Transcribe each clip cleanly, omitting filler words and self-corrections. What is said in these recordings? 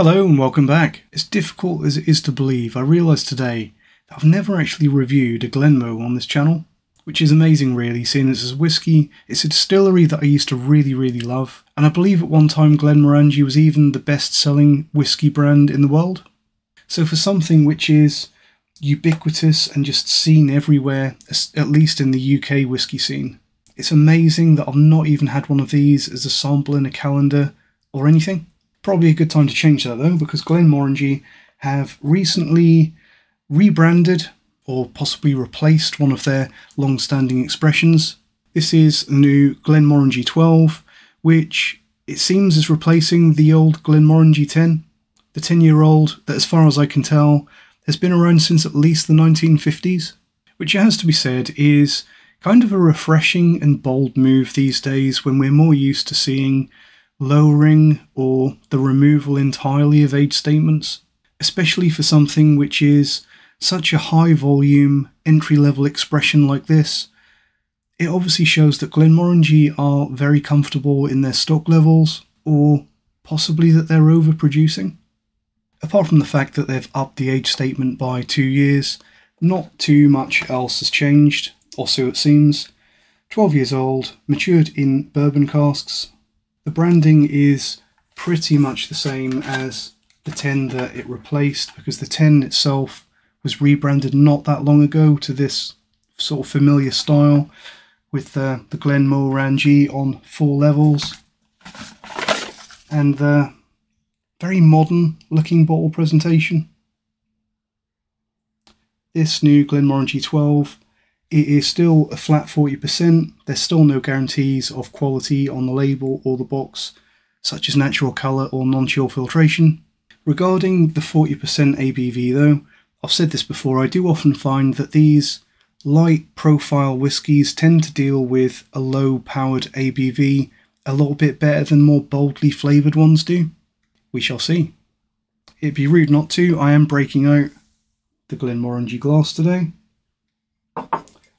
Hello and welcome back. As difficult as it is to believe, I realised today that I've never actually reviewed a Glenmo on this channel, which is amazing really, seeing as Whisky. It's a distillery that I used to really love, and I believe at one time Glenmorangie was even the best-selling whisky brand in the world. So for something which is ubiquitous and just seen everywhere, at least in the UK whisky scene, it's amazing that I've not even had one of these as a sample in a calendar or anything. Probably a good time to change that though, because Glenmorangie have recently rebranded or possibly replaced one of their long-standing expressions. This is the new Glenmorangie 12, which it seems is replacing the old Glenmorangie 10. The 10-year-old that, as far as I can tell, has been around since at least the 1950s, which, it has to be said, is kind of a refreshing and bold move these days when we're more used to seeing lowering or the removal entirely of age statements, especially for something which is such a high volume entry-level expression like this. It obviously shows that Glenmorangie are very comfortable in their stock levels, or possibly that they're overproducing. Apart from the fact that they've upped the age statement by 2 years, not too much else has changed, or so it seems. 12 years old, matured in bourbon casks. The branding is pretty much the same as the 10 that it replaced, because the 10 itself was rebranded not that long ago to this sort of familiar style with the Glenmorangie on 4 levels and the very modern looking bottle presentation. This new Glenmorangie 12, it is still a flat 40%. There's still no guarantees of quality on the label or the box, such as natural colour or non-chill filtration. Regarding the 40% ABV though, I've said this before, I do often find that these light profile whiskies tend to deal with a low powered ABV a little bit better than more boldly flavoured ones do. We shall see. It'd be rude not to. I am breaking out the Glenmorangie glass today.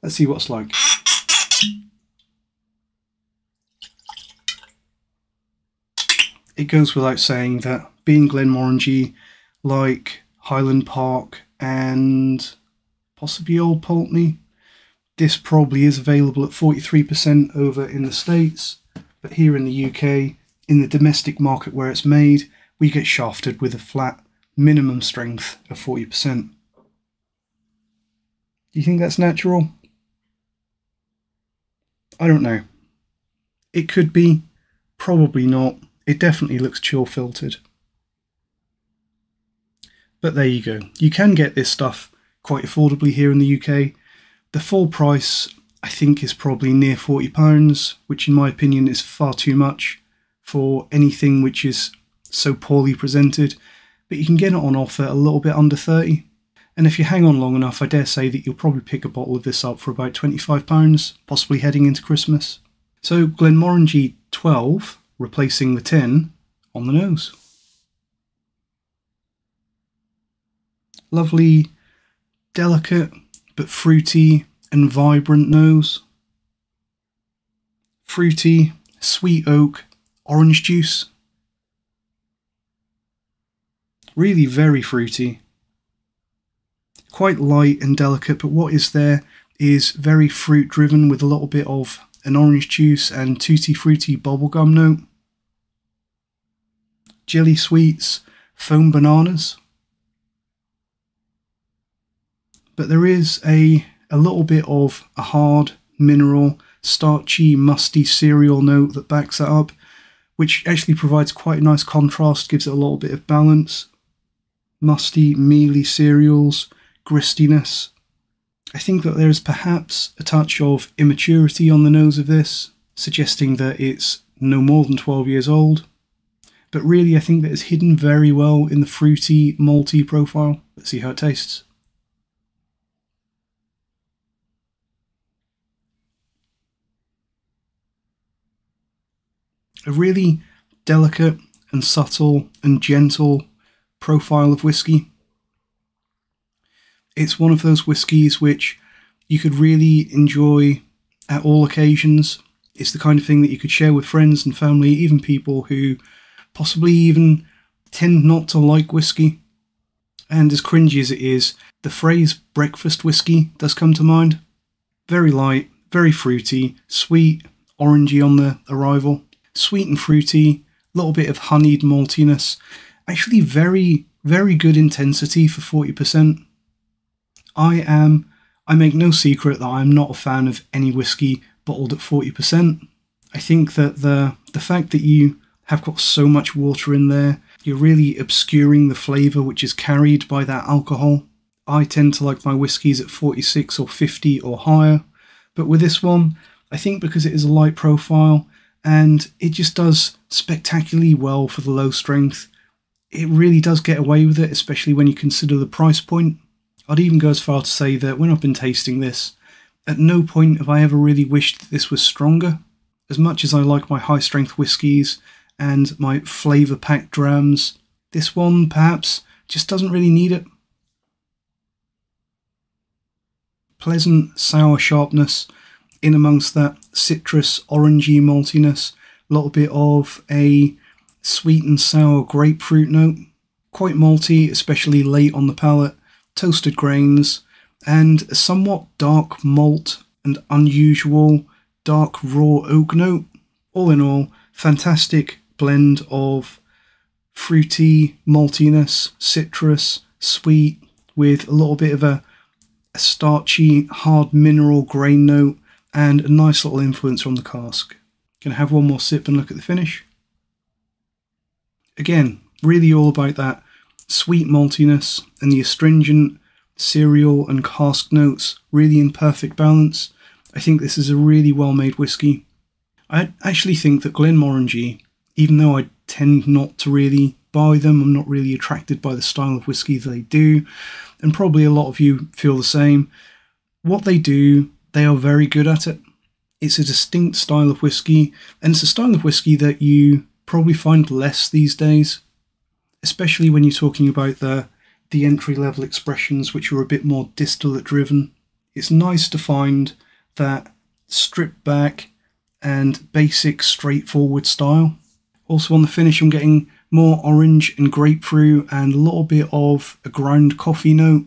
Let's see what it's like. It goes without saying that being Glenmorangie, like Highland Park and possibly Old Pulteney, this probably is available at 43% over in the States, but here in the UK, in the domestic market where it's made, we get shafted with a flat minimum strength of 40%. Do you think that's natural? I don't know. It could be, probably not. It definitely looks chill filtered. But there you go. You can get this stuff quite affordably here in the UK. The full price, I think, is probably near £40, which in my opinion is far too much for anything which is so poorly presented. But you can get it on offer a little bit under 30. And if you hang on long enough, I dare say that you'll probably pick a bottle of this up for about £25, possibly heading into Christmas. So Glenmorangie 12, replacing the 10 on the nose. Lovely, delicate, but fruity and vibrant nose. Fruity, sweet oak, orange juice. Really very fruity. Quite light and delicate, but what is there is very fruit driven with a little bit of an orange juice and tutti frutti bubblegum note. Jelly sweets, foam bananas. But there is a little bit of a hard, mineral, starchy, musty cereal note that backs that up, which actually provides quite a nice contrast, gives it a little bit of balance. Musty, mealy cereals, gristiness. I think that there is perhaps a touch of immaturity on the nose of this, suggesting that it's no more than 12 years old. But really I think that it's hidden very well in the fruity, malty profile. Let's see how it tastes. A really delicate and subtle and gentle profile of whisky. It's one of those whiskies which you could really enjoy at all occasions. It's the kind of thing that you could share with friends and family, even people who possibly even tend not to like whiskey, and as cringy as it is, the phrase breakfast whiskey does come to mind. Very light, very fruity, sweet, orangey on the arrival. Sweet and fruity, a little bit of honeyed maltiness. Actually very, very good intensity for 40%. I make no secret that I'm not a fan of any whiskey bottled at 40%. I think that the fact that you have got so much water in there, you're really obscuring the flavour which is carried by that alcohol. I tend to like my whiskies at 46 or 50 or higher, but with this one, I think because it is a light profile and it just does spectacularly well for the low strength, it really does get away with it, especially when you consider the price point. I'd even go as far to say that when I've been tasting this, at no point have I ever really wished that this was stronger. As much as I like my high strength whiskies and my flavour packed drams, this one perhaps just doesn't really need it. Pleasant sour sharpness in amongst that citrus orangey maltiness, a little bit of a sweet and sour grapefruit note, quite malty, especially late on the palate, toasted grains, and a somewhat dark malt and unusual dark raw oak note. All in all, fantastic blend of fruity maltiness, citrus, sweet, with a little bit of a starchy, hard mineral grain note, and a nice little influence from the cask. Gonna have one more sip and look at the finish. Again, really all about that sweet maltiness and the astringent cereal and cask notes, really in perfect balance. I think this is a really well made whiskey. I actually think that Glenmorangie, even though I tend not to really buy them, I'm not really attracted by the style of whiskey that they do, and probably a lot of you feel the same. What they do, they are very good at it. It's a distinct style of whiskey, and it's a style of whiskey that you probably find less these days, especially when you're talking about the entry-level expressions which are a bit more distillate-driven. It's nice to find that stripped back and basic, straightforward style. Also on the finish, I'm getting more orange and grapefruit and a little bit of a ground coffee note.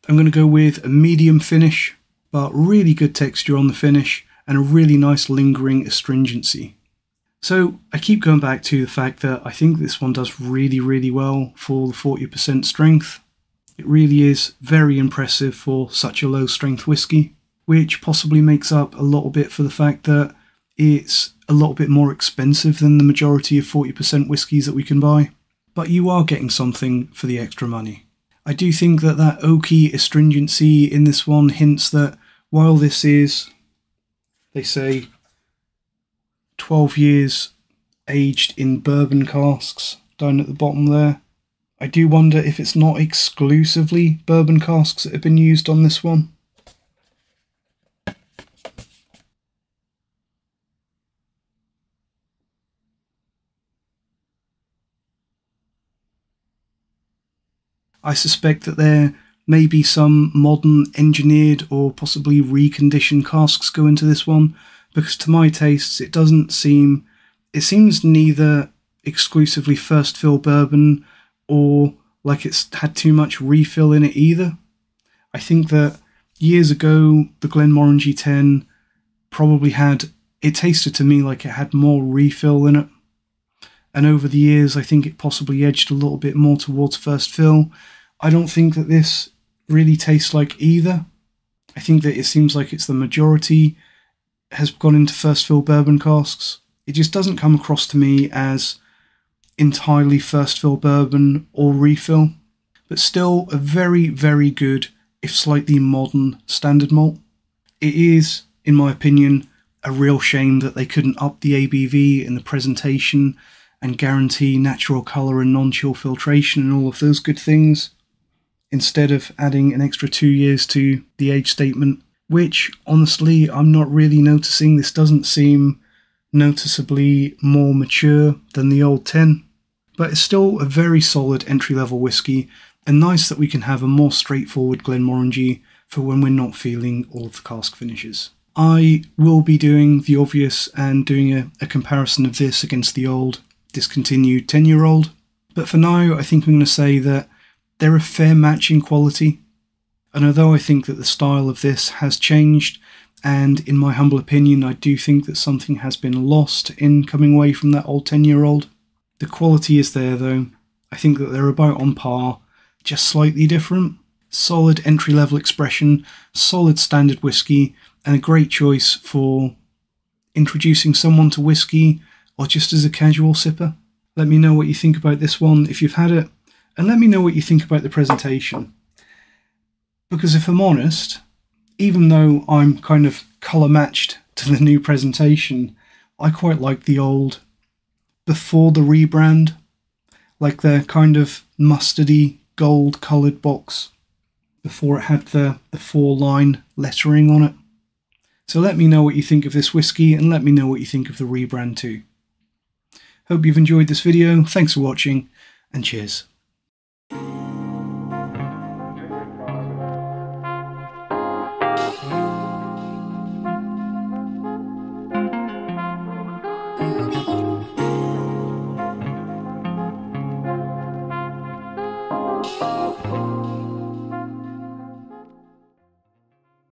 I'm going to go with a medium finish, but really good texture on the finish and a really nice lingering astringency. So I keep going back to the fact that I think this one does really, really well for the 40% strength. It really is very impressive for such a low strength whiskey, which possibly makes up a little bit for the fact that it's a little bit more expensive than the majority of 40% whiskies that we can buy. But you are getting something for the extra money. I do think that that oaky astringency in this one hints that while this is, they say, 12 years aged in bourbon casks down at the bottom there, I do wonder if it's not exclusively bourbon casks that have been used on this one. I suspect that there may be some modern engineered or possibly reconditioned casks go into this one, because to my tastes it seems neither exclusively first fill bourbon or like it's had too much refill in it either. I think that years ago the Glenmorangie 10 probably it tasted to me like it had more refill in it. And over the years, I think it possibly edged a little bit more towards first fill. I don't think that this really tastes like either. I think that it seems like it's the majority has gone into first fill bourbon casks. It just doesn't come across to me as entirely first fill bourbon or refill, but still a very, very good, if slightly modern, standard malt. It is, in my opinion, a real shame that they couldn't up the ABV in the presentation and guarantee natural colour and non-chill filtration and all of those good things, instead of adding an extra 2 years to the age statement, which, honestly, I'm not really noticing. This doesn't seem noticeably more mature than the old 10, but it's still a very solid entry-level whiskey, and nice that we can have a more straightforward Glenmorangie for when we're not feeling all of the cask finishes. I will be doing the obvious and doing a comparison of this against the old discontinued 10-year-old, But for now, I think I'm going to say that they're a fair match in quality. And although I think that the style of this has changed, and in my humble opinion, I do think that something has been lost in coming away from that old 10-year-old, the quality is there though. I think that they're about on par, just slightly different. Solid entry-level expression, solid standard whiskey, and a great choice for introducing someone to whiskey or just as a casual sipper. Let me know what you think about this one if you've had it, and let me know what you think about the presentation. Because if I'm honest, even though I'm kind of colour matched to the new presentation, I quite like the old before the rebrand, like the kind of mustardy gold coloured box before it had the 4-line lettering on it. So let me know what you think of this whiskey, and let me know what you think of the rebrand too. Hope you've enjoyed this video, thanks for watching, and cheers.